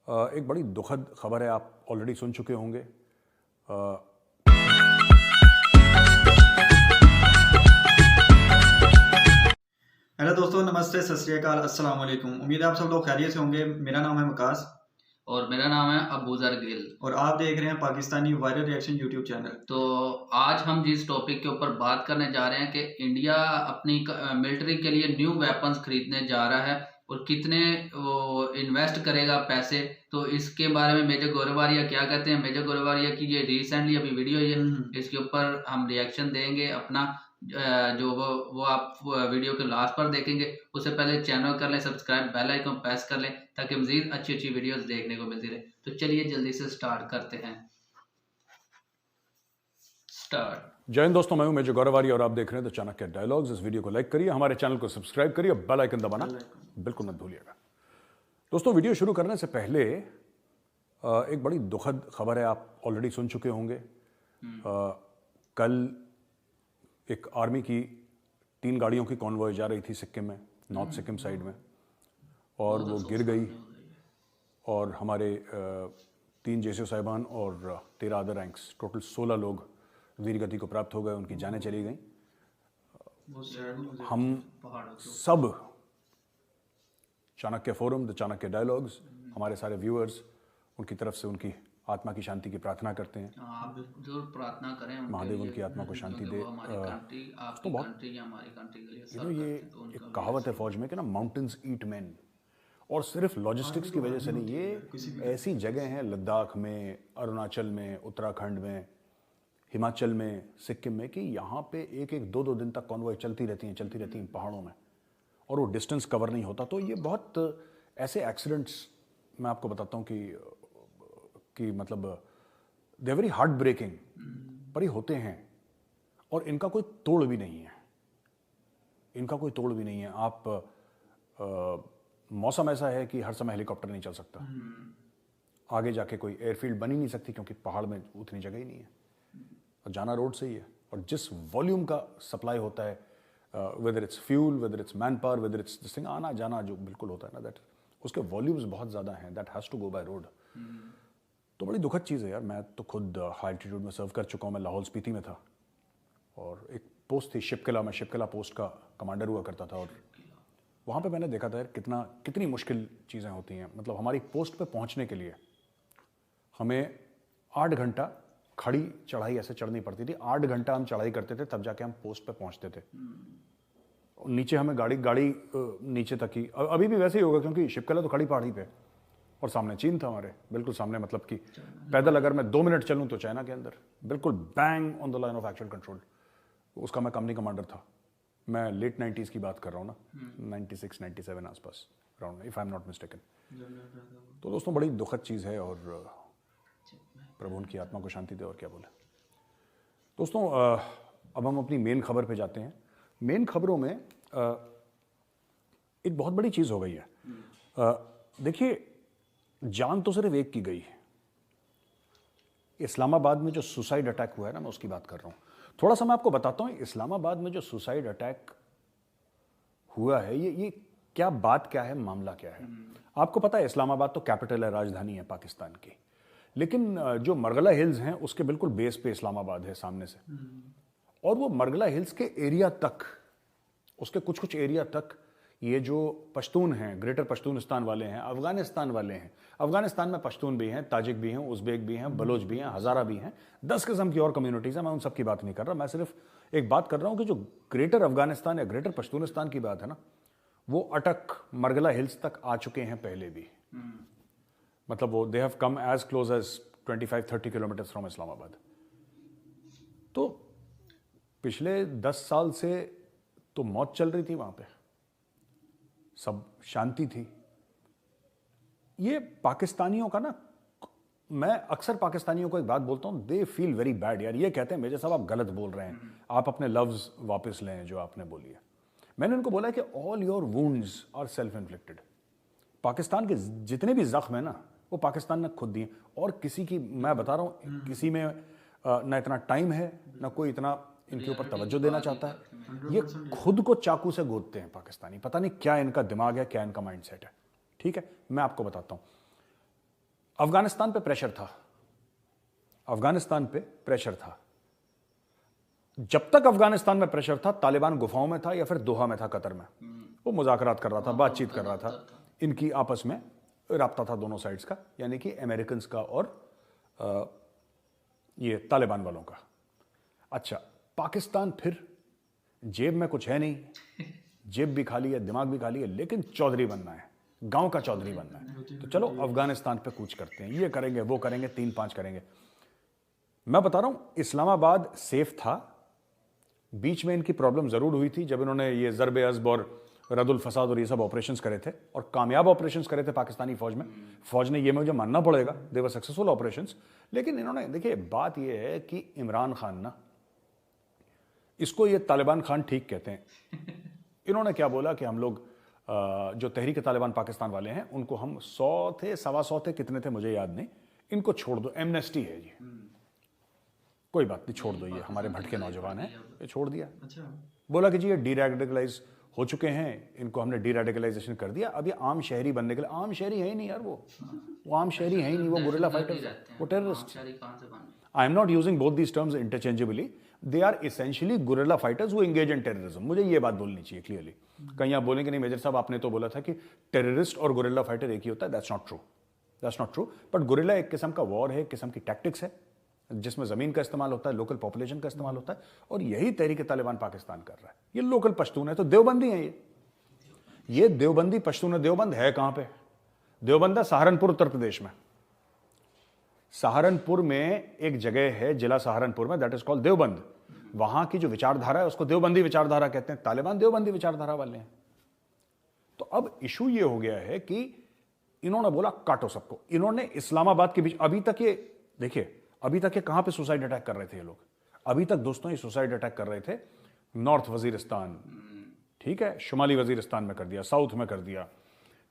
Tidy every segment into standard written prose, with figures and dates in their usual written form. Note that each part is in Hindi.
एक बड़ी दुखद खबर है, आप ऑलरेडी सुन चुके होंगे। हेलो दोस्तों, नमस्ते, सत श्री अकाल, अस्सलाम वालेकुम। उम्मीद है आप सब लोग खैरियत से होंगे। मेरा नाम है वकास और मेरा नाम है अबूजर गिल और आप देख रहे हैं Pakistani viral reaction YouTube channel. तो आज हम जिस टॉपिक के ऊपर बात करने जा रहे हैं कि इंडिया अपनी मिलिट्री के लिए न्यू वेपन्स खरीदने जा रहा है और कितने वो इन्वेस्ट करेगा पैसे। तो इसके बारे में मेजर गोरेवारिया क्या कहते हैं। मेजर गोरेवारिया की ये रिसेंटली अभी वीडियो है, इसके ऊपर हम रिएक्शन देंगे अपना। जो वो आप वीडियो के लास्ट पर देखेंगे। उससे पहले चैनल कर लें सब्सक्राइब, बेल आइकन प्रेस कर लें ताकि मजीद अच्छी अच्छी वीडियोस देखने को मिलती रहे। तो चलिए जल्दी से स्टार्ट करते हैं। जय हिंद दोस्तों, मैं हूं मेजर गोरेवारिया और आप देख रहे हैं द चाणक्य डायलॉग्स। इस वीडियो को लाइक करिए, हमारे चैनल को सब्सक्राइब करिए, बेल आइकन दबाना बिल्कुल मत भूलिएगा। दोस्तों, वीडियो शुरू करने से पहले एक बड़ी दुखद खबर है, आप ऑलरेडी सुन चुके होंगे। कल एक आर्मी की 3 गाड़ियों की कॉन्वॉय जा रही थी सिक्किम में, नॉर्थ सिक्किम साइड में, और वो गिर गई और हमारे 3 जेसीओ साहिबान और 13 अदर रैंक्स, टोटल 16 लोग वीरगति को प्राप्त हो गए, उनकी जानें चली गई। हम सब Chanakya forum, the Chanakya dialogues, हमारे सारे व्यूअर्स उनकी तरफ से उनकी आत्मा की शांति की प्रार्थना करते हैं। आप जरूर प्रार्थना करें, महादेव उनकी आत्मा को शांति दे। तो बहुत ये एक कहावत है फौज में कि ना, माउंटेन्स ईट मैन। और सिर्फ लॉजिस्टिक्स की वजह से नहीं, ये ऐसी जगह हैं लद्दाख में, अरुणाचल में, उत्तराखंड में, हिमाचल में, सिक्किम में, कि यहाँ पे एक एक 2-2 दिन तक कॉन्वॉय चलती रहती हैं पहाड़ों में, और वो डिस्टेंस कवर नहीं होता। तो ये बहुत ऐसे एक्सीडेंट्स मैं आपको बताता हूँ कि मतलब दे वेरी हार्ट ब्रेकिंग, पर ये होते हैं और इनका कोई तोड़ भी नहीं है। आप मौसम ऐसा है कि हर समय हेलीकॉप्टर नहीं चल सकता, आगे जाके कोई एयरफील्ड बन ही नहीं सकती क्योंकि पहाड़ में उतनी जगह ही नहीं है, और जाना रोड से ही है। और जिस वॉल्यूम का सप्लाई होता है, whether it's fuel, whether it's man power, whether it's this thing, आना जाना जो बिल्कुल होता है ना, दैट उसके वॉल्यूम्स बहुत ज़्यादा हैं, that has to go by road. तो बड़ी दुखद चीज़ है यार। मैं तो खुद हाई एल्टीट्यूड में सर्व कर चुका हूँ। मैं लाहौल स्पीति में था और एक पोस्ट थी शिपकिला, मैं शिपकिला पोस्ट का कमांडर हुआ करता था, और वहाँ पे मैंने देखा था यार कितनी मुश्किल चीज़ें होती हैं। मतलब हमारी पोस्ट पे पहुँचने के लिए हमें 8 घंटा खड़ी चढ़ाई ऐसे चढ़नी पड़ती थी। 8 घंटा हम चढ़ाई करते थे, तब जाके हम पोस्ट पे पहुँचते थे। नीचे हमें गाड़ी नीचे तक ही, अभी भी वैसे ही होगा क्योंकि शिपकिला तो खड़ी पहाड़ी पे, और सामने चीन था हमारे बिल्कुल सामने। मतलब कि पैदल अगर मैं 2 मिनट चलूँ तो चाइना के अंदर, बिल्कुल bang on the line of actual control. उसका मैं कंपनी कमांडर था। मैं लेट 90s की बात कर रहा हूँ ना, 96-97 आसपास around, if I am not mistaken. तो दोस्तों, बड़ी दुखद चीज़ है और प्रभु उनकी आत्मा को शांति दे, और क्या बोले। दोस्तों, अब हम अपनी मेन खबर पे जाते हैं। मेन खबरों में एक बहुत बड़ी चीज़ हो गई है। देखिए, जान तो सिर्फ एक की गई है। इस्लामाबाद में जो सुसाइड अटैक हुआ है ना, मैं उसकी बात कर रहा हूँ। थोड़ा सा मैं आपको बताता हूँ, इस्लामाबाद में जो सुसाइड अटैक हुआ है, ये क्या बात क्या है, मामला क्या है। आपको पता है इस्लामाबाद तो कैपिटल है, राजधानी है पाकिस्तान की, लेकिन जो मरगला हिल्स हैं उसके बिल्कुल बेस पे इस्लामाबाद है सामने से, और वो मरगला हिल्स के एरिया तक, उसके कुछ एरिया तक ये जो पश्तून हैं, ग्रेटर पश्तूनिस्तान वाले हैं, अफगानिस्तान वाले हैं। अफगानिस्तान में पश्तून भी हैं, ताजिक भी हैं, उज़्बेक भी हैं, बलोच भी हैं, हज़ारा भी हैं, 10 किस्म की और कम्युनिटीज़ हैं। मैं उन सब की बात नहीं कर रहा, मैं सिर्फ एक बात कर रहा हूँ कि जो ग्रेटर अफगानिस्तान या ग्रेटर पश्तूनिस्तान की बात है ना, वो अटक मरगला हिल्स तक आ चुके हैं पहले भी। मतलब वो they have come as close as 25-30 kilometres from Islamabad. तो पिछले 10 साल से तो मौत चल रही थी वहाँ पे, सब शांति थी। ये पाकिस्तानियों का ना, मैं अक्सर पाकिस्तानियों को एक बात बोलता हूँ, दे फील वेरी बैड यार। ये कहते हैं मेजर साहब आप गलत बोल रहे हैं, आप अपने लफ्ज वापस लें जो आपने बोली है। मैंने उनको बोला कि all your wounds are self inflicted. Pakistan के जितने भी जख्म है ना, वो पाकिस्तान ने खुद दिए, और किसी की, मैं बता रहा हूँ, किसी में ना इतना टाइम है, ना कोई इतना इनके ऊपर तवज्जो देना चाहता है। ये खुद को चाकू से गोदते हैं पाकिस्तानी, पता नहीं क्या इनका दिमाग है, क्या इनका माइंडसेट है। ठीक है, मैं आपको बताता हूँ। अफगानिस्तान पे प्रेशर था, अफगानिस्तान पे प्रेशर था। जब तक अफगानिस्तान में प्रेशर था, तालिबान गुफाओं में था या फिर दोहा में था, कतर में। वो मुज़ाकरात कर रहा था, बातचीत कर रहा था, इनकी आपस में राब्ता था दोनों साइड्स का, यानी कि अमेरिकन का और ये तालिबान वालों का। अच्छा, पाकिस्तान फिर जेब में कुछ है नहीं, जेब भी खाली है, दिमाग भी खाली है, लेकिन चौधरी बनना है, गांव का चौधरी बनना है। तो चलो अफगानिस्तान पे कूच करते हैं, ये करेंगे वो करेंगे, 3-5 करेंगे। मैं बता रहा हूं, इस्लामाबाद सेफ था। बीच में इनकी प्रॉब्लम जरूर हुई थी जब इन्होंने ये ज़रब अज़ब और रदुल फसाद और ये सब ऑपरेशंस करे थे, और कामयाब ऑपरेशंस करे थे पाकिस्तानी फौज में। फौज ने, ये मुझे मानना पड़ेगा, दे वर सक्सेसफुल ऑपरेशंस। लेकिन इन्होंने, देखिए बात ये है कि इमरान खान ना, इसको ये तालिबान खान ठीक कहते हैं। इन्होंने क्या बोला कि हम लोग जो तहरीक तालिबान पाकिस्तान वाले हैं उनको हम 100 थे, 125 थे, कितने थे मुझे याद नहीं, इनको छोड़ दो, एमनेस्टी है ये, कोई बात नहीं, छोड़ दो, ये हमारे भटके नौजवान हैं, ये छोड़ दिया। अच्छा, बोला कि जी ये डीरेडिकलाइज हो चुके हैं, इनको हमने डीरेडिकलाइजेशन कर दिया, अब ये आम शहरी बनने के लिए। आम शहरी है ही नहीं यार, वो आम शहरी है ही नहीं, वो गुरिल्ला फाइटर, वो terrorist. I am not using both these terms interchangeably, they are essentially guerrilla fighters who engage in terrorism. मुझे ये बात बोलनी चाहिए क्लियरली। कहीं आप बोलेंगे नहीं मेजर साहब आपने तो बोला था कि टेररिस्ट और गुरिल्ला फाइटर एक ही होता है, that's not true, that's not true. But guerrilla एक किस्म का वॉर है, एक किस्म की टैक्टिक्स है, जिसमें जमीन का इस्तेमाल होता है, लोकल पॉपुलेशन का इस्तेमाल होता है, और यही तहरीक तालिबान पाकिस्तान कर रहा है। ये लोकल पश्तून है, तो देवबंदी है ये देवबंदी पश्तून है। देवबंद है कहां पे? देवबंद है सहारनपुर, उत्तर प्रदेश में। सहारनपुर में एक जगह है, जिला सहारनपुर में, दैट इज कॉल्ड देवबंद। वहां की जो विचारधारा है उसको देवबंदी विचारधारा कहते हैं। तालिबान देवबंदी विचारधारा वाले हैं। तो अब इशू ये हो गया है कि इन्होंने बोला काटो सबको। इन्होंने इस्लामाबाद के बीच, अभी तक ये देखिए, अभी तक ये कहां पे सुसाइड अटैक कर रहे थे ये लोग? अभी तक दोस्तों ये सुसाइड अटैक कर रहे थे नॉर्थ वजीरिस्तान, ठीक है, शुमाली वजीरिस्तान में कर दिया, साउथ में कर दिया,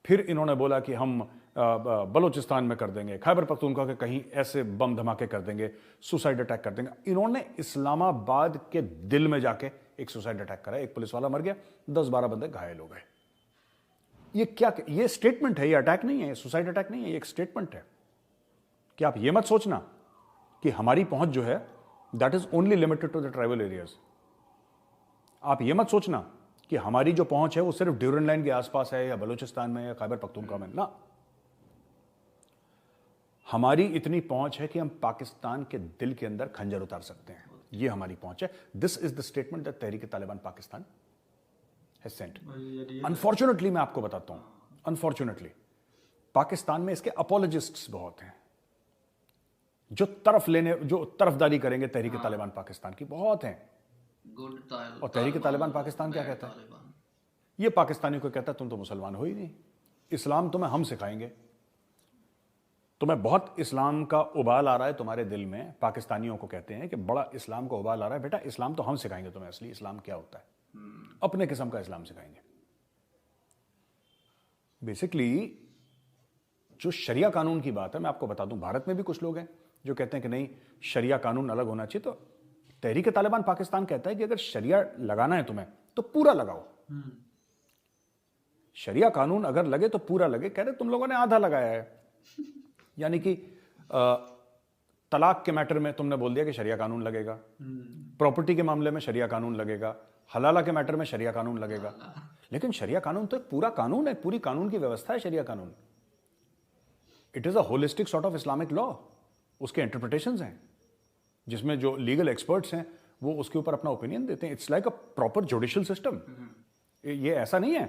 फिर इन्होंने बोला कि हम बलोचिस्तान में कर देंगे, खैबर पख्तूनख्वा के कहीं ऐसे बम धमाके कर देंगे, सुसाइड अटैक कर देंगे। इन्होंने इस्लामाबाद के दिल में जाके एक सुसाइड अटैक करा, एक पुलिस वाला मर गया, 10-12 बंदे घायल हो गए। ये क्या, ये स्टेटमेंट है, ये अटैक नहीं है, ये सुसाइड अटैक नहीं है, ये एक स्टेटमेंट है कि आप ये मत सोचना कि हमारी पहुंच जो है that is only limited to the tribal areas. आप ये मत सोचना कि हमारी जो पहुंच है वो सिर्फ ड्यूरन लाइन के आसपास है, या बलूचिस्तान में, या खैबर पख्तूनख्वा में, ना। हमारी इतनी पहुंच है कि हम पाकिस्तान के दिल के अंदर खंजर उतार सकते हैं, ये हमारी पहुंच है। This is the statement that Tehreek Taliban Pakistan has sent. Unfortunately मैं आपको बताता हूं, अनफॉर्चुनेटली पाकिस्तान में इसके अपोलोजिस्ट्स बहुत हैं, जो तरफदारी करेंगे तहरीक तालिबान पाकिस्तान की, बहुत हैं। और तहरीक तालिबान पाकिस्तान क्या कहता है? ये पाकिस्तानियों को कहता है तुम तो मुसलमान हो ही नहीं, इस्लाम तुम्हें हम सिखाएंगे। तुम्हें बहुत इस्लाम का उबाल आ रहा है तुम्हारे दिल में, पाकिस्तानियों को कहते हैं कि बड़ा इस्लाम का उबाल आ रहा है, बेटा इस्लाम तो हम सिखाएंगे तुम्हें, असली इस्लाम क्या होता है, अपने किस्म का इस्लाम सिखाएंगे। बेसिकली जो शरिया कानून की बात है, मैं आपको बता दूं, भारत में भी कुछ लोग हैं जो कहते हैं कि नहीं शरिया कानून अलग होना चाहिए। तो तहरीक तालिबान पाकिस्तान कहता है कि अगर शरिया लगाना है तुम्हें तो पूरा लगाओ, शरिया कानून अगर लगे तो पूरा लगे। कह रहे तुम लोगों ने आधा लगाया है, यानी कि तलाक के मैटर में तुमने बोल दिया कि शरिया कानून लगेगा, प्रॉपर्टी के मामले में शरिया कानून लगेगा, हलाला के मैटर में शरिया कानून लगेगा। लेकिन शरिया कानून तो एक पूरा कानून है, पूरी कानून की व्यवस्था है शरिया कानून। It is a holistic sort of Islamic law. उसके इंटरप्रिटेशंस हैं जिसमें जो लीगल एक्सपर्ट्स हैं वो उसके ऊपर अपना ओपिनियन देते हैं। It's like a proper judicial system. ये ऐसा नहीं है,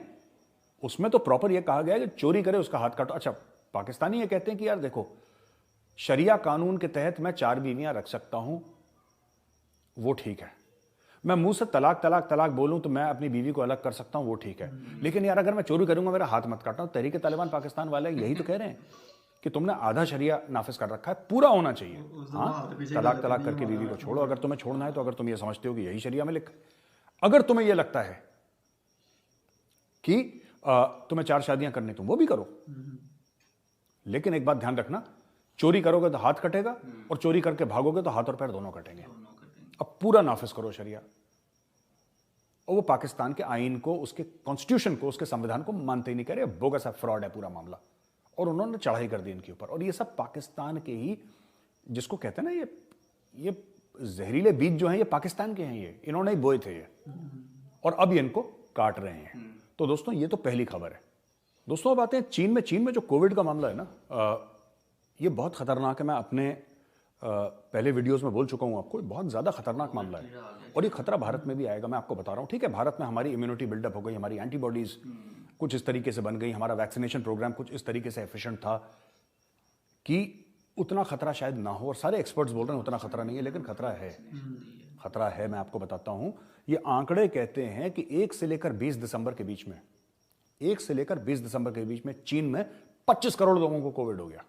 उसमें तो प्रॉपर ये कहा गया है कि चोरी करे उसका हाथ काटो। अच्छा, पाकिस्तानी ये कहते हैं कि यार देखो शरिया कानून के तहत मैं 4 बीवियां रख सकता हूं, वो ठीक है। मैं मुंह से तलाक तलाक तलाक बोलूं तो मैं अपनी बीवी को अलग कर सकता हूं, वो ठीक है। लेकिन यार अगर मैं चोरी करूंगा मेरा हाथ मत काटना। तहरीक तालिबान पाकिस्तान वाले यही तो कह रहे हैं कि तुमने आधा शरिया नाफिज कर रखा है, पूरा होना चाहिए। हाँ, तलाक तलाक करके बीवी को छोड़ो अगर तुम्हें छोड़ना है तो, अगर तुम ये समझते हो कि यही शरिया में लिखा है। अगर तुम्हें यह लगता है कि तुम्हें 4 शादियां करनी तुम वो भी करो, लेकिन एक बात ध्यान रखना, चोरी करोगे तो हाथ कटेगा और चोरी करके भागोगे तो हाथ और पैर दोनों कटेंगे। अब पूरा नाफिज करो शरिया। और वो पाकिस्तान के आईन को, उसके कॉन्स्टिट्यूशन को, उसके संविधान को मानते ही नहीं, कह रहे बोगस है, फ्रॉड है पूरा मामला। और उन्होंने चढ़ाई कर दी इनके ऊपर। और ये सब पाकिस्तान के ही, जिसको कहते हैं ना, ये जहरीले बीज जो हैं ये पाकिस्तान के हैं, ये इन्होंने ही बोए थे ये, और अब ये इनको काट रहे हैं। तो दोस्तों ये तो पहली खबर है। दोस्तों अब आते हैं चीन में। चीन में जो कोविड का मामला है ना, ये बहुत खतरनाक है। मैं अपने पहले वीडियोस में बोल चुका हूं आपको, बहुत ज्यादा खतरनाक मामला है और ये खतरा भारत में भी आएगा। मैं आपको बता रहा हूं, ठीक है, भारत में हमारी इम्यूनिटी बिल्डअप हो गई, हमारी एंटीबॉडीज कुछ इस तरीके से बन गई, हमारा वैक्सीनेशन प्रोग्राम कुछ इस तरीके से एफिशिएंट था कि उतना खतरा शायद ना हो। और सारे एक्सपर्ट्स बोल रहे हैं उतना खतरा नहीं है, लेकिन खतरा है, खतरा है। मैं आपको बताता हूं, ये आंकड़े कहते हैं कि 1 से लेकर 20 दिसंबर के बीच में, 1 से लेकर 20 दिसंबर के बीच में चीन में 25 करोड़ लोगों को कोविड हो गया।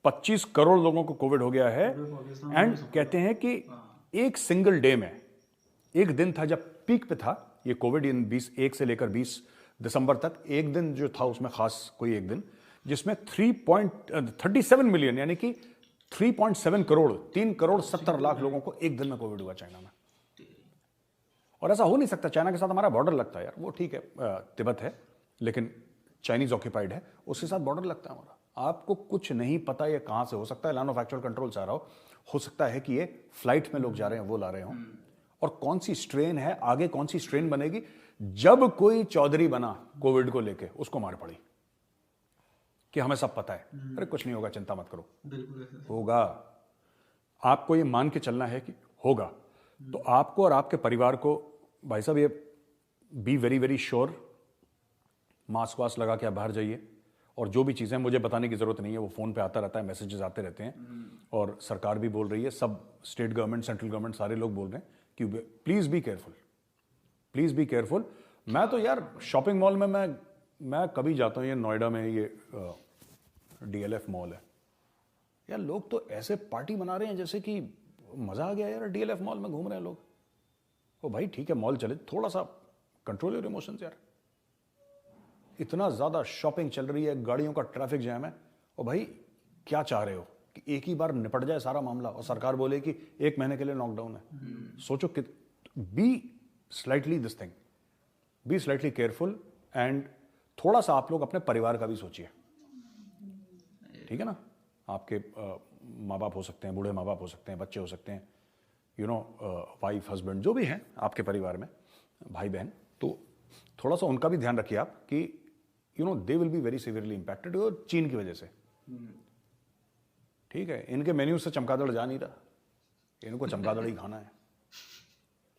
25 करोड़ लोगों को कोविड हो गया है। एंड कहते हैं कि एक सिंगल डे में, एक दिन था जब पीक पे था ये कोविड, इन 1 से लेकर 20 दिसंबर तक, एक दिन जो था उसमें खास कोई एक दिन, जिसमें 3.37 मिलियन यानी कि 3.7 करोड़ 3 करोड़ 70 लाख लोगों को एक दिन में कोविड हुआ चाइना में। और ऐसा हो नहीं सकता, चाइना के साथ हमारा बॉर्डर लगता है यार, वो ठीक है तिब्बत है लेकिन चाइनीज ऑक्यूपाइड है, उसके साथ बॉर्डर लगता है हमारा। आपको कुछ नहीं पता ये कहां से हो सकता है, लैंड ऑफ एक्चुअल कंट्रोल से आ रहा हो सकता है कि ये फ्लाइट में लोग जा रहे हैं वो ला रहे हो, और कौन सी स्ट्रेन है आगे, कौन सी स्ट्रेन बनेगी। जब कोई चौधरी बना कोविड को लेके, उसको मार पड़ी कि हमें सब पता है, अरे कुछ नहीं होगा, चिंता मत करो, होगा। आपको ये मान के चलना है कि होगा, तो आपको और आपके परिवार को भाई साहब ये be very very sure, mask वास्क लगा के आप बाहर जाइए। और जो भी चीज़ें मुझे बताने की ज़रूरत नहीं है, वो फ़ोन पे आता रहता है, मैसेजेस आते रहते हैं, और सरकार भी बोल रही है, सब स्टेट गवर्नमेंट, सेंट्रल गवर्नमेंट, सारे लोग बोल रहे हैं कि please be careful, please be careful. मैं तो यार शॉपिंग मॉल में मैं कभी जाता हूँ, ये नोएडा में ये DLF मॉल है यार, लोग तो ऐसे पार्टी मना रहे हैं जैसे कि मज़ा आ गया यार, DLF मॉल में घूम रहे हैं लोग। ओ भाई ठीक है, मॉल चले, थोड़ा सा कंट्रोल योर इमोशंस यार। इतना ज़्यादा शॉपिंग चल रही है, गाड़ियों का ट्रैफिक जैम है, और भाई क्या चाह रहे हो कि एक ही बार निपट जाए सारा मामला, और सरकार बोले कि 1 महीने के लिए लॉकडाउन है। सोचो कि be slightly this thing, be slightly careful, and थोड़ा सा आप लोग अपने परिवार का भी सोचिए, ठीक है ना। आपके माँ बाप हो सकते हैं, बूढ़े माँ बाप हो सकते हैं, बच्चे हो सकते हैं, वाइफ हस्बैंड जो भी हैं आपके परिवार में, भाई बहन, तो थोड़ा सा उनका भी ध्यान रखिए आप कि they will be very severely impacted चीन की वजह से। ठीक है, इनके मेन्यू से चमगादड़ जा नहीं रहा, इनको चमगादड़ ही खाना है,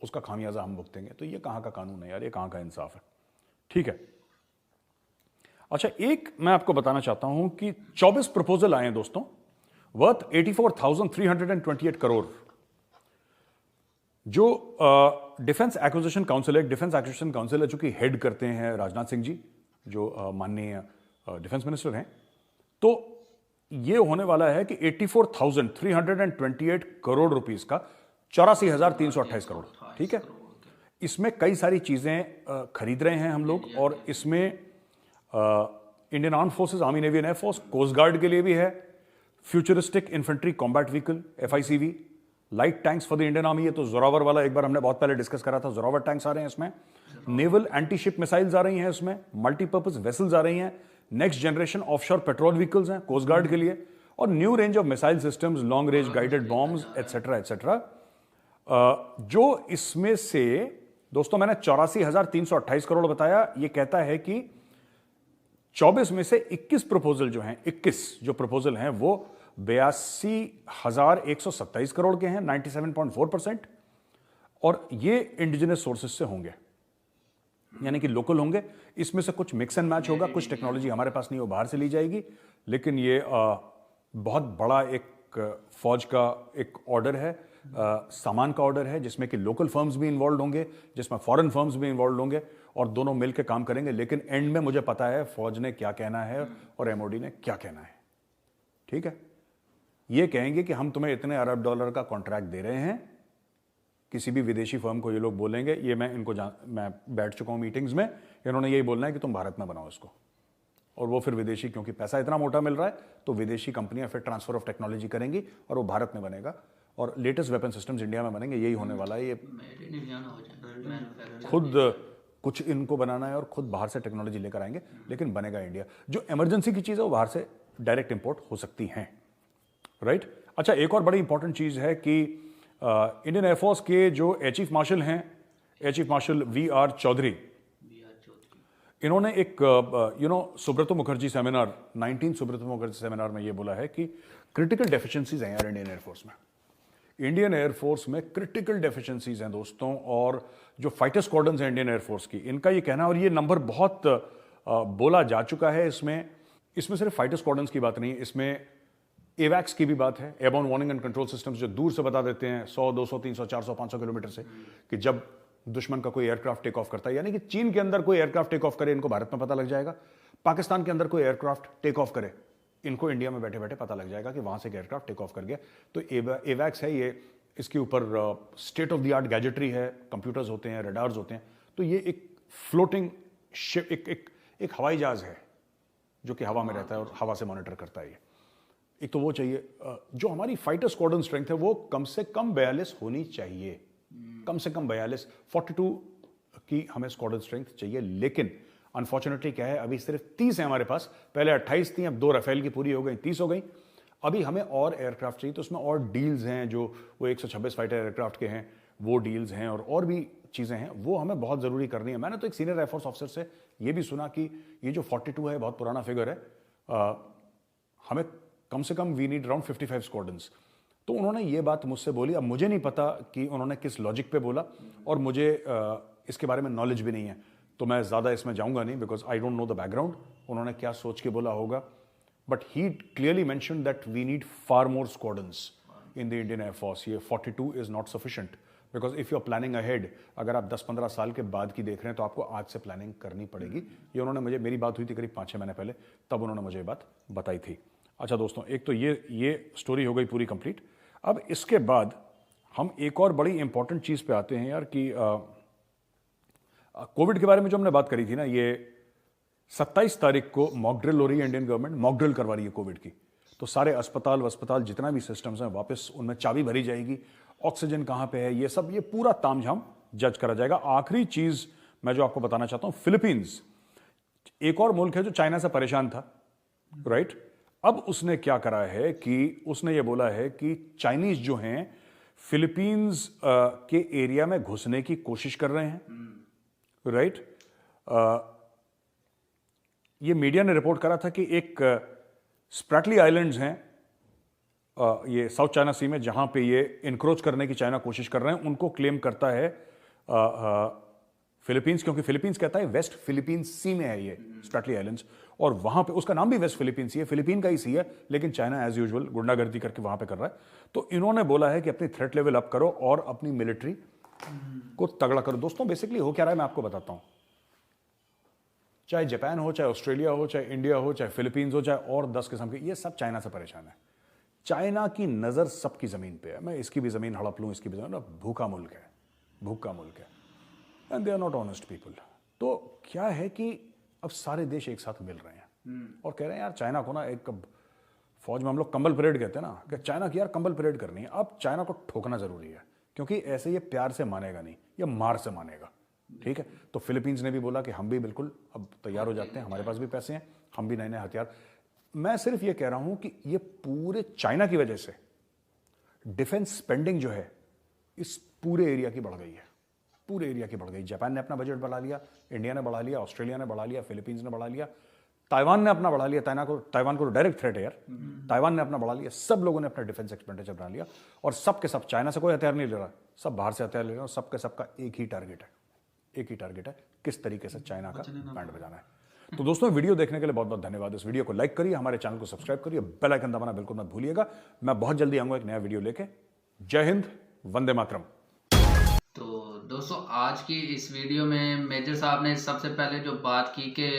उसका खामियाजा हम भुगतेंगे। तो ये कहाँ का कानून है यार, ये कहाँ का इंसाफ है। ठीक है, अच्छा एक मैं आपको बताना चाहता हूं कि 24 प्रपोजल आए हैं दोस्तों, वर्थ 84,328 करोड़। जो डिफेंस एक्विजिशन काउंसिल है, डिफेंस एक्विजिशन काउंसिल है, चूंकि हेड करते हैं राजनाथ सिंह जी, जो माननीय डिफेंस मिनिस्टर हैं, तो ये होने वाला है कि 84,328 करोड़ रुपीस का 84,328 करोड़। ठीक है, इसमें कई सारी चीजें खरीद रहे हैं हम लोग, और इसमें Indian armed forces, army, navy and air force, coast guard के लिए भी है, futuristic infantry combat vehicle FICV, light tanks for the Indian army, ये तो जोरावर वाला एक बार हमने बहुत पहले डिस्कस करा था, जोरावर टैंक्स आ रहे हैं इसमें, नेवल एंटी शिप मिसाइल्स आ रही हैं इसमें, मल्टीपर्पज वेसल्स आ रही हैं, next generation offshore petrol vehicles हैं कोस्ट गार्ड के लिए, और new range of missile systems, long range guided bombs, etcetera etcetera. जो इसमें से दोस्तों मैंने 84,328 करोड़ बताया, ये कहता है कि 24 में से 21 प्रपोजल जो हैं, 21 जो प्रपोजल हैं वो 82,127 करोड़ के हैं, 97.4%, और ये इंडिजिनस सोर्सेज से होंगे, यानी कि लोकल होंगे। इसमें से कुछ मिक्स एंड मैच होगा, कुछ टेक्नोलॉजी हमारे पास नहीं, वो बाहर से ली जाएगी, लेकिन ये बहुत बड़ा एक फौज का एक ऑर्डर है, सामान का ऑर्डर है, जिसमें कि लोकल फर्म्स भी इन्वॉल्व होंगे, जिसमें फॉरेन फर्म्स भी इन्वॉल्व होंगे, और दोनों मिलकर काम करेंगे। लेकिन एंड में मुझे पता है फौज ने क्या कहना है और MOD ने क्या कहना है। ठीक है, ये कहेंगे कि हम तुम्हें इतने अरब डॉलर का कॉन्ट्रैक्ट दे रहे हैं, किसी भी विदेशी फर्म को ये लोग बोलेंगे, ये मैं बैठ चुका हूं मीटिंग्स में, इन्होंने यही बोलना है कि तुम भारत में बनाओ इसको, और वो फिर विदेशी, क्योंकि पैसा इतना मोटा मिल रहा है, तो विदेशी कंपनियां फिर ट्रांसफर ऑफ टेक्नोलॉजी करेंगी और वो भारत में बनेगा, और लेटेस्ट वेपन सिस्टम्स इंडिया में बनेंगे। यही होने वाला है। ये खुद कुछ इनको बनाना है और खुद बाहर से टेक्नोलॉजी लेकर आएंगे, लेकिन बनेगा इंडिया। जो इमरजेंसी की चीज़ है वो बाहर से डायरेक्ट इंपोर्ट हो सकती हैं, राइट। अच्छा, एक और बड़ी इंपॉर्टेंट चीज़ है कि इंडियन एयरफोर्स के जो एयर चीफ मार्शल हैं, air chief marshal V R. Chaudhari, इन्होंने एक सुब्रतो मुखर्जी सेमिनार, 19 सुब्रतो मुखर्जी सेमिनार में ये बोला है कि क्रिटिकल डेफिशिएंसीज हैं यार इंडियन एयरफोर्स में। इंडियन एयरफोर्स में क्रिटिकल डेफिशिएंसीज हैं दोस्तों, और जो फाइटर स्क्वाड्रन्स हैं इंडियन एयरफोर्स की, इनका ये कहना, और ये नंबर बहुत बोला जा चुका है, इसमें सिर्फ फाइटर स्क्वाड्रन्स की बात नहीं, इसमें एवैक्स की भी बात है, airborne warning and control systems, जो दूर से बता देते हैं 100, 200, 300, 400, 500 किलोमीटर से कि जब दुश्मन का कोई एयरक्राफ्ट टेक ऑफ करता है, यानी कि चीन के अंदर कोई एयरक्राफ्ट टेक ऑफ करे, इनको भारत में पता लग जाएगा। पाकिस्तान के अंदर कोई एयरक्राफ्ट टेक ऑफ करे, इनको इंडिया में बैठे बैठे पता लग जाएगा कि वहां से एक एयरक्राफ्ट टेक ऑफ कर गया। तो एवैक्स है ये, इसके ऊपर स्टेट ऑफ द आर्ट गैजेटरी है, कंप्यूटर्स होते हैं, रडार्स होते हैं। तो ये एक फ्लोटिंग शिप, एक हवाई जहाज है जो कि हवा में रहता है और हवा से मॉनिटर करता है। एक तो वो चाहिए। जो हमारी फाइटर स्क्वाड्रन स्ट्रेंथ है वो कम से कम 42 होनी चाहिए, कम से कम 42, 42 की हमें स्क्वाड्रन स्ट्रेंथ चाहिए। लेकिन अनफॉर्चुनेटली क्या है, अभी सिर्फ 30 है हमारे पास। पहले 28 थी, अब 2 राफेल की पूरी हो गई, 30 हो गई। अभी हमें और एयरक्राफ्ट चाहिए, तो उसमें और डील्स हैं, जो वो 126 फाइटर एयरक्राफ्ट के हैं, वो डील्स हैं, और भी चीज़ें हैं, वो हमें बहुत ज़रूरी करनी है। मैंने तो एक सीनियर एयरफोर्स ऑफिसर से ये भी सुना कि ये जो 42 है बहुत पुराना फिगर है, हमें कम से कम वी नीड अराउंड 55 स्क्वाड्रन्स। तो उन्होंने ये बात मुझसे बोली। अब मुझे नहीं पता कि उन्होंने किस लॉजिक पे बोला, और मुझे इसके बारे में नॉलेज भी नहीं है, तो मैं ज़्यादा इसमें जाऊंगा नहीं, because I don't know the background, उन्होंने क्या सोच के बोला होगा। But he clearly mention that we need far more squadrons in the Indian air force. ये 42 is not sufficient, because if you are planning ahead, अगर आप 10-15 साल के बाद की देख रहे हैं तो आपको आज से प्लानिंग करनी पड़ेगी। ये मेरी बात हुई थी करीब 5-6 महीने पहले, तब उन्होंने मुझे ये बात बताई थी। अच्छा दोस्तों, एक तो ये स्टोरी हो गई पूरी कंप्लीट। अब इसके बाद हम एक और बड़ी इंपॉर्टेंट चीज़ पे आते हैं यार, कि कोविड के बारे में जो हमने बात करी थी ना, ये 27 तारीख को मॉक ड्रिल हो रही है, इंडियन गवर्नमेंट मॉक ड्रिल करवा रही है कोविड की। तो सारे अस्पताल जितना भी सिस्टम्स हैं वापस उनमें चाबी भरी जाएगी, ऑक्सीजन कहाँ पे है, ये पूरा तामझाम जज करा जाएगा। आखिरी चीज़ मैं जो आपको बताना चाहता हूँ, फिलीपींस एक और मुल्क है जो चाइना से परेशान था, राइट। अब उसने क्या करा है कि उसने ये बोला है कि चाइनीज जो हैं फिलीपींस के एरिया में घुसने की कोशिश कर रहे हैं, राइट। ये मीडिया ने रिपोर्ट करा था कि एक स्प्रैटली आइलैंड्स हैं ये साउथ चाइना सी में, जहां पे ये इनक्रोच करने की चाइना कोशिश कर रहे हैं। उनको क्लेम करता है फिलीपींस, क्योंकि फिलीपींस कहता है वेस्ट फिलीपींस सी में है ये स्प्रैटली आइलैंड्स, और वहां पे उसका नाम भी वेस्ट फिलीपींस सी है, फिलीपीन का ही सी है, लेकिन चाइना एज यूजुअल गुंडागर्दी करके वहां पे कर रहा है। तो इन्होंने बोला है कि अपनी थ्रेट लेवल अप करो और अपनी मिलिट्री को तगड़ा करो। दोस्तों बेसिकली हो क्या रहा है मैं आपको बताता हूं। चाहे जापान हो, चाहे ऑस्ट्रेलिया हो, चाहे इंडिया हो, चाहे फिलीपींस हो, चाहे और 10 किस्म के, ये सब चाइना से परेशान है। चाइना की नजर सबकी जमीन पे है। मैं इसकी भी जमीन हड़प लूं, इसकी भी जमीन, भूखा मुल्क है, भूखा मुल्क है, and they are not honest people. तो क्या है कि अब सारे देश एक साथ मिल रहे हैं और कह रहे हैं यार चाइना को ना, एक फौज में हम लोग कंबल परेड कहते हैं ना, कि चाइना की यार कंबल परेड करनी है। अब चाइना को ठोकना जरूरी है, क्योंकि ऐसे ये प्यार से मानेगा नहीं, ये मार से मानेगा, ठीक है। तो फिलीपींस ने भी बोला कि हम भी बिल्कुल अब तैयार हो जाते हैं, हमारे पास भी पैसे हैं, हम भी नए नए हथियार। मैं सिर्फ ये कह रहा हूं कि ये पूरे चाइना की वजह से डिफेंस स्पेंडिंग जो है इस पूरे एरिया की बढ़ गई है, पूरे एरिया की बढ़ गई। जापान ने अपना बजट बढ़ा लिया, इंडिया ने बढ़ा लिया, ऑस्ट्रेलिया ने बढ़ा लिया, फिलीपींस ने बढ़ा लिया, ताइवान ने अपना बढ़ा लिया। ताइवान को डायरेक्ट थ्रेट है यार, ताइवान ने अपना बढ़ा लिया। सब लोगों ने अपना डिफेंस एक्सपेंडिचर बढ़ा लिया, और सब के सब चाइना से कोई हथियार नहीं ले रहा, सब बाहर से हथियार ले रहे हैं। सबके सबका एक ही टारगेट है, एक ही टारगेट है, किस तरीके से चाइना का बैंड बजाना है। तो दोस्तों वीडियो देखने के लिए बहुत बहुत धन्यवाद। इस वीडियो को लाइक करिए, हमारे चैनल को सब्सक्राइब करिए, बेल आइकन दबाना बिल्कुल मत भूलिएगा। मैं बहुत जल्दी आऊंगा एक नया वीडियो लेके। जय हिंद, वंदे मातरम। तो दोस्तों आज की इस वीडियो में मेजर साहब ने सबसे पहले जो बात की कि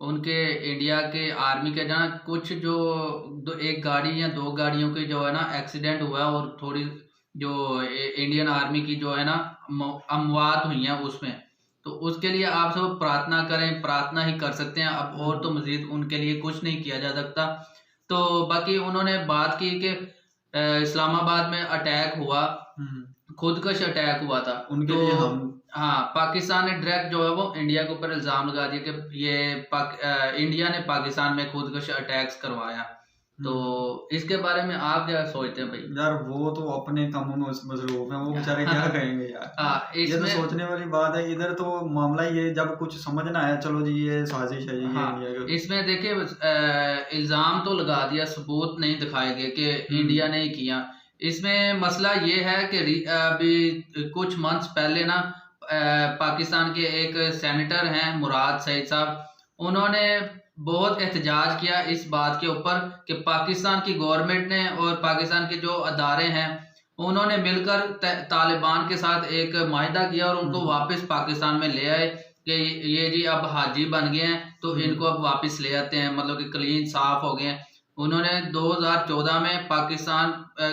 उनके इंडिया के आर्मी के जहाँ कुछ जो एक गाड़ी या 2 गाड़ियों के जो है ना एक्सीडेंट हुआ है, और थोड़ी जो इंडियन आर्मी की जो है ना अमवात हुई है उसमें। तो उसके लिए आप सब प्रार्थना करें, प्रार्थना ही कर सकते हैं अब, और तो मजीद उनके लिए कुछ नहीं किया जा सकता। तो बाकी उन्होंने बात की कि इस्लामाबाद में अटैक हुआ, खुदकश अटैक हुआ था, उनके तो लिए हम हाँ, पाकिस्तान ने डायरेक्ट जो है वो इंडिया के ऊपर इल्जाम लगा दिया कि इंडिया ने पाकिस्तान में खुदकुश अटैक्स करवाया। तो इसके बारे में आप क्या सोचते हैं भाई? यार वो तो अपने कामों में मसरूफ है, वो बेचारे क्या कहेंगे यार। हाँ, ये तो इसमें सोचने वाली बात है। इधर तो मामला ये जब कुछ समझ ना आया, चलो जी ये साजिश है जी, ये हाँ, इंडिया के। इसमें देखिए इल्जाम तो लगा दिया, सबूत नहीं दिखाए गए कि इंडिया ने ही किया। इसमें मसला ये है कि अभी कुछ मंथ्स पहले ना पाकिस्तान के एक सेनेटर हैं मुराद सईद साहब, उन्होंने बहुत एहतजाज किया इस बात के ऊपर कि पाकिस्तान की गवर्नमेंट ने और पाकिस्तान के जो अदारे हैं उन्होंने मिलकर तालिबान के साथ एक माहिदा किया और उनको वापस पाकिस्तान में ले आए कि ये जी अब हाजी बन गए हैं तो इनको अब वापस ले आते हैं, मतलब कि क्लीन साफ हो गए हैं। उन्होंने 2014 में पाकिस्तान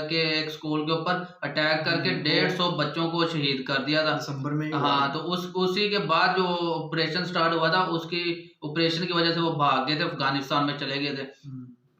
के एक स्कूल के ऊपर अटैक करके 150 बच्चों को शहीद कर दिया था दिसंबर में ही हुआ हाँ, था। तो उसी के बाद जो ऑपरेशन स्टार्ट हुआ था, उसकी ऑपरेशन की वजह से वो भाग गए थे, अफगानिस्तान में चले गए थे।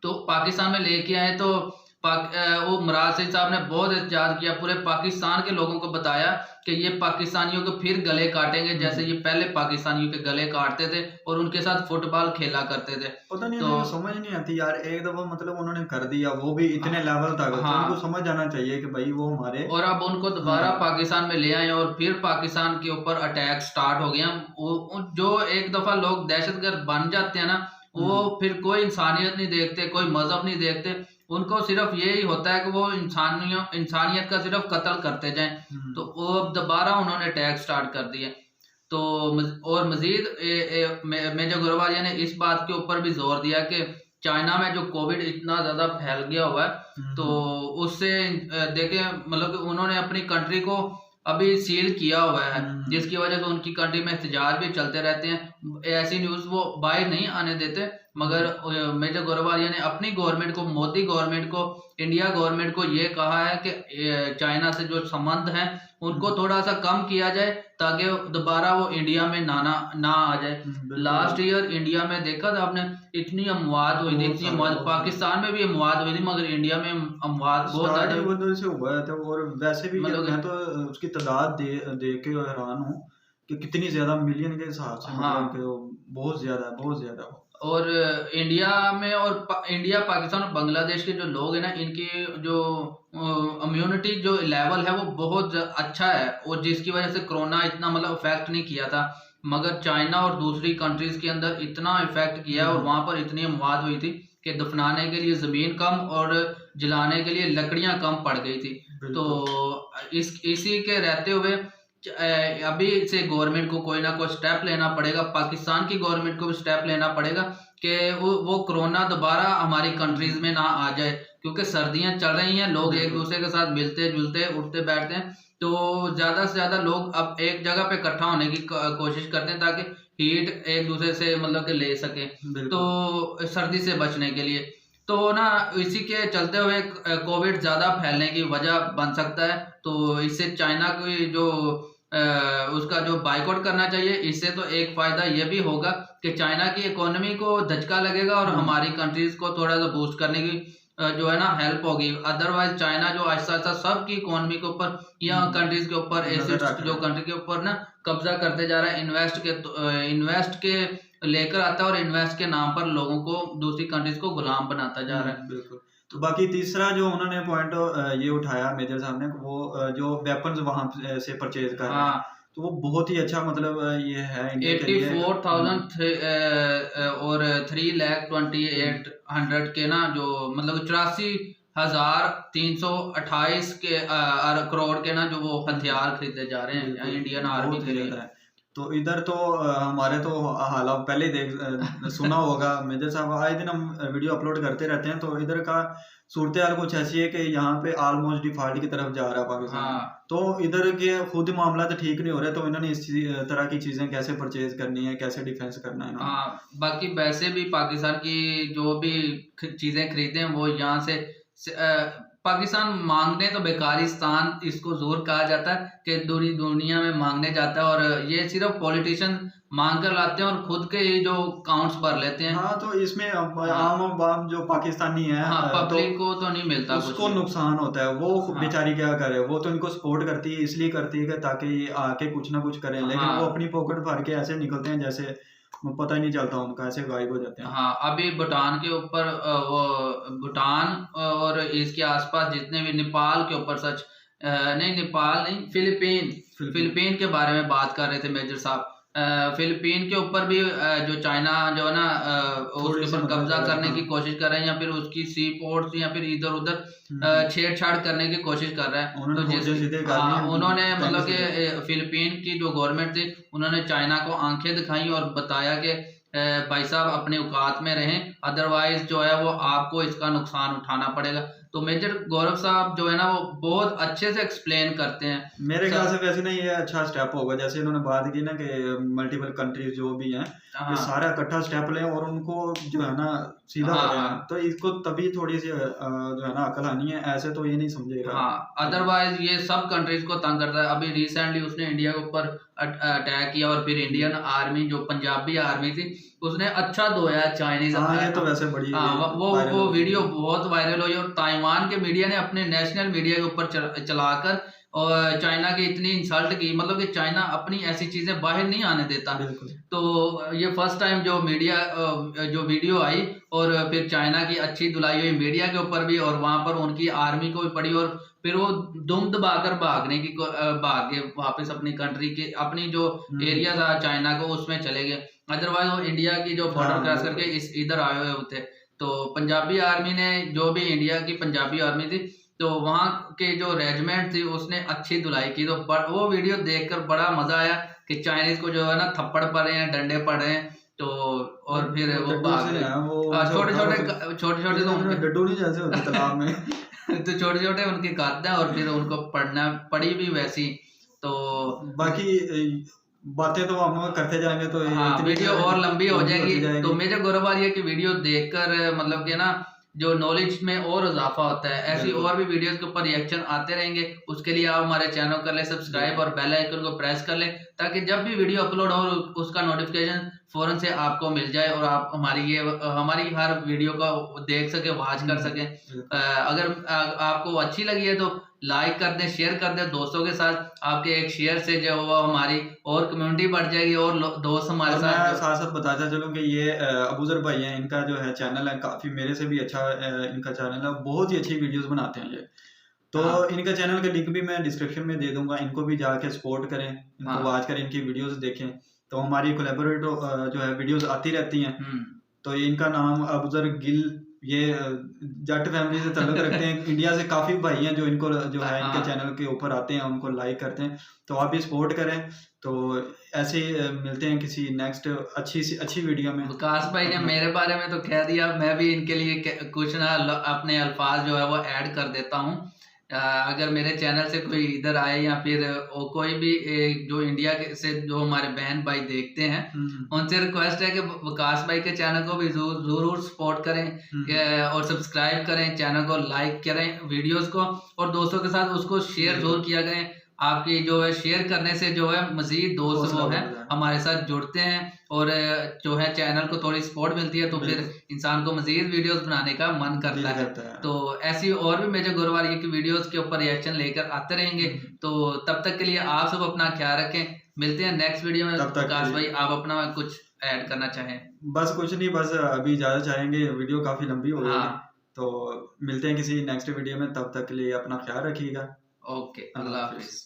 तो पाकिस्तान में लेके आए तो वो मुराद सईद साहब ने बहुत एहतजाज किया, पूरे पाकिस्तान के लोगों को बताया कि ये पाकिस्तानियों के फिर गले काटेंगे जैसे ये पहले पाकिस्तानियों के गले काटते थे और उनके साथ फुटबॉल खेला करते थे। पता नहीं, तो मुझे समझ नहीं आती यार। एक दफा मतलब उन्होंने कर दिया, वो भी इतने लेवल तक, तो हाँ, उनको समझ जाना चाहिए कि भाई वो हमारे। और अब उनको दोबारा पाकिस्तान में ले आए और फिर पाकिस्तान के ऊपर अटैक स्टार्ट हो गया। जो एक दफा लोग दहशतगर्द बन जाते हैं ना, वो फिर कोई इंसानियत नहीं देखते, कोई मजहब नहीं देखते, उनको सिर्फ यही होता है कि वो इंसानियत का सिर्फ कत्ल करते जाएं। तो वो अब दोबारा उन्होंने अटैक स्टार्ट कर दिए। तो और मजीद मेजर गोरवालिया ने इस बात के ऊपर भी जोर दिया कि चाइना में जो कोविड इतना ज्यादा फैल गया हुआ है, तो उससे देखे मतलब कि उन्होंने अपनी कंट्री को अभी सील किया हुआ है, जिसकी वजह से उनकी कंट्री में एहतजाज भी चलते रहते हैं। ऐसी न्यूज वो बाहर नहीं आने देते, मगर मेजर गोरवालिया ने अपनी गवर्नमेंट को, मोदी गवर्नमेंट को, इंडिया गवर्नमेंट को ये कहा है कि चाइना से जो संबंध हैं उनको थोड़ा सा कम किया जाए ताकि दोबारा वो इंडिया में ना आ जाए। लास्ट ईयर इंडिया में देखा था आपने, इतनी अमवात हुई थी, इतनी पाकिस्तान में भी अमवात हुई थी, मगर इंडिया में अमवात बहुत उधर से हुआ था। और वैसे भी मतलब मैं तो उसकी तादाद देख के हैरान हूँ कि कितनी ज्यादा, मिलियन के हिसाब से, मतलब कि बहुत ज्यादा। और इंडिया में और इंडिया, पाकिस्तान और बांग्लादेश के जो लोग हैं ना, इनकी जो इम्यूनिटी जो लेवल है वो बहुत अच्छा है, और जिसकी वजह से कोरोना इतना मतलब इफेक्ट नहीं किया था। मगर चाइना और दूसरी कंट्रीज के अंदर इतना इफेक्ट किया और वहां पर इतनी अमवात हुई थी कि दफनाने के लिए जमीन कम और जलाने के लिए लकड़ियां कम पड़ गई थी। तो इसी के रहते हुए अभी से गवर्नमेंट को कोई ना कोई स्टेप लेना पड़ेगा, पाकिस्तान की गवर्नमेंट को भी स्टेप लेना पड़ेगा कि वो कोरोना दोबारा हमारी कंट्रीज में ना आ जाए, क्योंकि सर्दियां चल रही हैं, लोग एक दूसरे के साथ मिलते जुलते उठते बैठते हैं, तो ज्यादा से ज्यादा लोग अब एक जगह पे इकट्ठा होने की कोशिश करते हैं ताकि हीट एक दूसरे से मतलब कि ले सके, तो सर्दी से बचने के लिए। तो ना इसी के चलते हुए कोविड ज्यादा फैलने की वजह बन सकता है। तो इससे चाइना की जो उसका जो बाइकआउट करना चाहिए। इससे तो एक फायदा ये भी होगा कि चाइना की इकोनॉमी को धचका लगेगा और हमारी कंट्रीज को थोड़ा सा बूस्ट करने की जो है ना हेल्प होगी। अदरवाइज चाइना जो आहिस्ता आहिस्ता सबकी इकोनॉमी के ऊपर या कंट्रीज के ऊपर ऐसे जो कंट्री के ऊपर ना कब्जा करते जा रहा है, इन्वेस्ट के लेकर आता है और इन्वेस्ट के नाम पर लोगों को, दूसरी कंट्रीज को गुलाम बनाता जा रहा है। बिल्कुल। तो बाकी तीसरा जो उन्होंने पॉइंट ये उठाया मेजर साहब ने, वो जो वेपन्स वहां से परचेज कर रहे हैं, तो वो बहुत ही अच्छा मतलब ये है इंडिया के लिए। 84,000 और 3,28,100 के ना जो मतलब 84,328 के करोड़ के ना जो वो हथियार खरीदे जा रहे हैं इंडियन आर्मी के लिए। तो इधर तो हमारे तो हालात पहले सुना होगा मेजर साहब, आए दिन हम वीडियो अपलोड करते रहते हैं, तो इधर का सूरत हाल कुछ ऐसी है कि यहाँ पे ऑलमोस्ट डिफॉल्ट की तरफ जा रहा है पाकिस्तान। तो इधर के खुद मामला तो ठीक नहीं हो रहे, तो इन्होंने इस तरह की चीजें कैसे परचेज करनी है, कैसे डिफेंस करना है। बाकी वैसे भी पाकिस्तान की जो भी चीजें खरीदे हैं वो यहाँ से पाकिस्तान मांगने तो बेकारिस्तान इसको जोर कहा जाता है कि दुनिया में मांगने जाता है, और ये सिर्फ पॉलिटिशियन मांग कर लाते हैं और खुद के ही जो अकाउंट्स भर लेते हैं। हाँ, तो इसमें आम आवाम जो पाकिस्तानी है, हाँ, तो पब्लिक को तो नहीं मिलता कुछ उसको भी। नुकसान होता है। वो हाँ। बेचारी क्या करे, वो तो इनको सपोर्ट करती है, इसलिए करती है कि ताकि ये आके कुछ ना कुछ करें, लेकिन हाँ। वो अपनी पॉकेट भर के ऐसे निकलते हैं जैसे पता ही नहीं चलता उनका, ऐसे गायब हो जाते हैं। हाँ, अभी भूटान के ऊपर वो भूटान और इसके आसपास जितने भी, नेपाल के ऊपर सच नहीं, नेपाल नहीं, फिलीपीन के बारे में बात कर रहे थे मेजर साहब। फिलीपीन के ऊपर भी जो चाइना जो है ना उसके ऊपर कब्जा करने की कोशिश कर रहे हैं, या फिर उसकी सी पोर्ट्स या फिर इधर उधर छेड़छाड़ करने की कोशिश कर रहे हैं। तो उन्होंने मतलब कि फिलीपीन की जो गवर्नमेंट थी उन्होंने चाइना को आंखें दिखाई और बताया कि भाई साहब अपने औकात में रहें, अदरवाइज जो है वो आपको इसका नुकसान उठाना पड़ेगा। तो मेजर गौरव साहब जो है ना वो बहुत अच्छे से एक्सप्लेन करते हैं। मेरे ख्याल से वैसे ना ये अच्छा स्टेप होगा, जैसे इन्होंने बात की ना कि मल्टीपल कंट्रीज जो भी हैं ये सारा इकट्ठा स्टेप लें और उनको जो है ना सीधा हो जाए, तो इसको तभी थोड़ी सी जो है ना अकल आनी है, ऐसे तो ये नहीं समझेगा। हाँ, अदरवाइज ये सब कंट्रीज को तंग करता है। अभी रिसेंटली उसने इंडिया के ऊपर अटैक किया और फिर इंडियन आर्मी जो पंजाबी आर्मी थी उसने अच्छा धोया चाइनीज। हाँ, ये तो वैसे बड़ी वो वीडियो बहुत वायरल हुई और ताइवान के मीडिया ने अपने नेशनल मीडिया के ऊपर चलाकर और चाइना की इतनी इंसल्ट की, मतलब कि चाइना अपनी ऐसी चीजें बाहर नहीं आने देता। तो ये फर्स्ट टाइम जो मीडिया जो वीडियो आई और फिर चाइना की अच्छी धुलाई हुई मीडिया के ऊपर भी, और वहां पर उनकी आर्मी को भी पड़ी और फिर वो दुम दबाकर भाग गए वापस अपनी कंट्री के, अपनी जो एरिया था चाइना को उसमें चले गए। अदरवाइज वो इंडिया की जो बॉर्डर क्रॉस करके इधर आए हुए थे। तो पंजाबी आर्मी ने, जो भी इंडिया की पंजाबी आर्मी थी, तो वहां के जो रेजिमेंट थी उसने अच्छी धुलाई की। तो वो वीडियो देखकर बड़ा मजा आया कि चाइनीज को जो है ना थप्पड़ पड़ रहे हैं, डंडे पड़ रहे हैं, तो और फिर वो छोटे छोटे डड्डू नहीं जैसे होते तालाब में तो छोटे छोटे उनके काटते हैं और फिर उनको पड़ी भी वैसी। तो बाकी बातें तो हम करते जाएंगे तो हाँ, वीडियो और लंबी हो जाएगी। तो मेजर गौरव ये कि वीडियो देखकर मतलब कि ना जो नॉलेज में और इजाफा होता है, ऐसी और भी वीडियोस के ऊपर रिएक्शन आते रहेंगे। उसके लिए आप हमारे चैनल कर ले सब्सक्राइब और बेल आइकन को प्रेस कर ले, ताकि जब भी वीडियो अपलोड हो उसका नोटिफिकेशन फौरन से आपको मिल जाए और आप हमारी हर वीडियो का देख सके, वॉच कर सके। अगर आपको अच्छी लगी है तो लाइक कर दें, शेयर कर दें दोस्तों के साथ। आपके एक शेयर से जो वो हमारी और कम्युनिटी बढ़ जाएगी और दोस्त हमारे साथ बताता चलूं कि ये अबूजर भाई हैं, इनका जो है चैनल है काफी मेरे से भी अच्छा इनका चैनल है, बहुत ही अच्छी वीडियोस बनाते हैं ये। तो इनका चैनल का लिंक भी मैं डिस्क्रिप्शन में दे दूंगा, इनको भी जाके सपोर्ट करें, इनको वॉच करें, इनकी वीडियोस देखें। तो हमारी कोलैबोरेट जो है वीडियोस आती रहती हैं। तो इनका नाम अबूजर गिल, ये जट फैमिली से ताल्लुक रखते हैं। इंडिया से काफी भाई हैं जो इनको जो है इनके चैनल के ऊपर आते हैं, उनको लाइक करते हैं। तो आप भी सपोर्ट करें। तो ऐसे ही मिलते हैं किसी नेक्स्ट अच्छी वीडियो में। विकास भाई ने मेरे बारे में तो कह दिया, मैं भी इनके लिए कुछ ना अपने अल्फाज जो है वो ऐड कर देता हूँ। अगर मेरे चैनल से कोई इधर आए या फिर कोई भी जो इंडिया से जो हमारे बहन भाई देखते हैं, उनसे रिक्वेस्ट है कि विकास भाई के चैनल को भी जरूर सपोर्ट करें और सब्सक्राइब करें, चैनल को लाइक करें, वीडियोस को, और दोस्तों के साथ उसको शेयर जरूर किया करें। आपकी जो है शेयर करने से जो है मजीद दोस्त वो है हमारे साथ जुड़ते हैं और जो है चैनल को थोड़ी सपोर्ट मिलती है, तो फिर इंसान को मजीद वीडियोस बनाने का मन करता है। तो ऐसी और भी मेजर गुरुवार की वीडियोस के ऊपर रिएक्शन लेकर आते रहेंगे। तो तब तक के लिए आप सब अपना ख्याल रखें, मिलते हैं नेक्स्ट वीडियो में। विकास भाई आप अपना कुछ ऐड करना चाहें? बस कुछ नहीं, बस अभी इजाजत चाहेंगे, वीडियो काफी लंबी हो गई। तो मिलते हैं किसी नेक्स्ट वीडियो में, तब तक के लिए अपना ख्याल रखिएगा। ओके, अल्लाह हाफिज।